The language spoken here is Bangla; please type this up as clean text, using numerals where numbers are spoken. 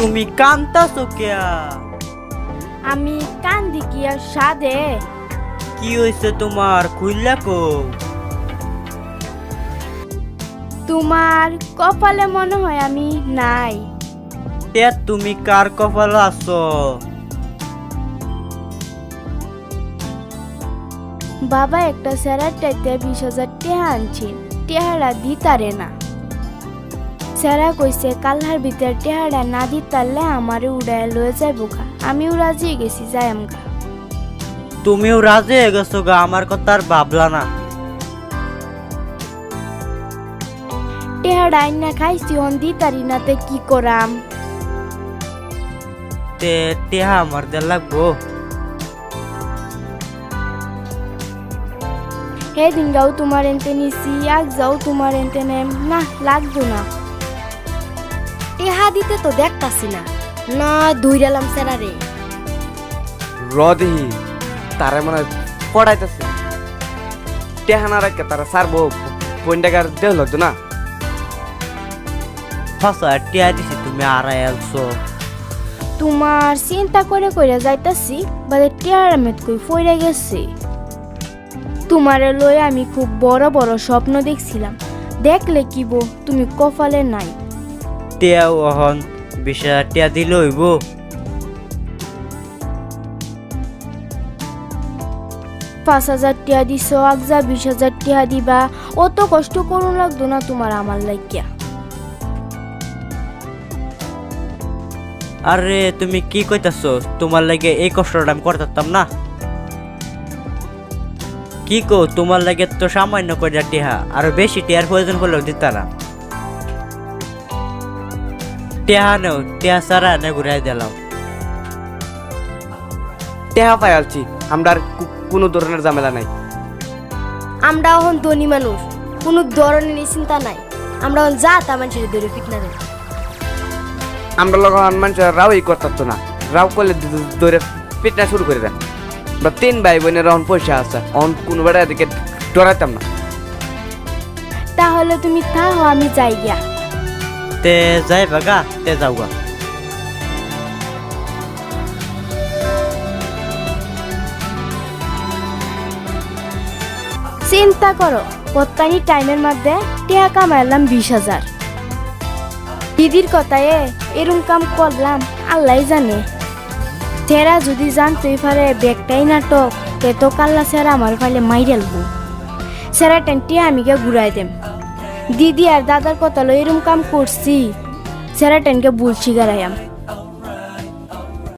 তুমি কান্তাছো কিয়া? আমি কান্দি কি আর সাদে? কি হইছে তোমার, খুইলা কও। তোমার কপালে মনে হয় আমি নাই। তে তুমি কার কপালে আছো? বাবা একটা স্যারের টাইতে 20,000 টাকা আনছে, টেহারা দিতারে না। স্যারা কইছে কালহার ভিতরে টেহারা না দিতারলে আমারে উড়ায় লয়ে যাইব গা। আমিও রাজি গেছি, যাই আমগা। তুমিও রাজি হয়ে গেছো গা, আমার কথা আর ভাবলা না। টেহারা আইনা খাইছি, হন দিতারি না, তে কি করাম? তে টেহা আমার দে লাগবো। হে দিন গাও তোমার এনতে নিছি, আজ যাও তোমার এনতে নেম না, লাগবো না। টেহা দিতে তো দেখতাছি না, না ধুইরালাম স্যারারে। রদেহি তারে মানে পড়াইতেছে, টেহা না রাখে তারা সারবো পয়েন্টাকার দেহ লাগতো না। ফাঁসা টিয়া দিছি, তুমি আড়াই আলছো। তোমার চিন্তা করে কইরা যাইতাছি, বাদে টেহারা মেত কই ফইরা গেছে। তোমারে লই আমি খুব বড় বড় স্বপ্ন দেখছিলাম, দেখলে কি বো তুমি কপালে নাই। টিয়া ওহন 20,000 টিয়া দিলে হইব। 5,000 টিয়া দিছ, আগজা 20,000 টিয়া দিবা। অত কষ্ট করুন লাগতো না তোমার আমার লাগিয়া। আরে তুমি কি কইতাছো? তোমার লাগে এই কষ্টটা আমি করতাম না। কি কো, তোমার লাগে তো সামান্য কইরা টিহা, আর বেশি টিয়ার প্রয়োজন হলেও দিতারা। টিহা নেও, টিহা সারা নে ঘুরাই দিলাম। টেহা পাই আলছি, আমরা আর কোনো ধরনের ঝামেলা নাই। আমরা এখন ধনী মানুষ, কোনো ধরনের চিন্তা নাই। আমরা এখন যা তা মানুষের ধরে ফিটনা দেয়। আমরা লোক মানুষের রাওই করতো না, রাও করলে ধরে ফিটনা শুরু করে দেয়। আমরা 3 ভাই বোনের এখন পয়সা আছে, অন কোনো বেড়া এদিকে ডরাইতাম না। তাহলে তুমি থাকো, আমি যাই গিয়া। তে যাই বাগা, তে যাও গা। চিন্তা করো, কতখানি টাইমের মধ্যে টিয়া কামাইলাম 20,000। দিদির কথায় এরম কাম করলাম, আল্লাহ জানে। সেরা যদি জানতেই পারে ব্যাগটাই নাটক, তে তো কাল্লা সেরা আমার ফাইলে মাইরালবো। সেরা টেনটি আমি কে ঘুরাই দেম। দিদি আর দাদার কথা লো এরম কাম করছি, সেরা টেনকে ভুল শিকারাইয়াম।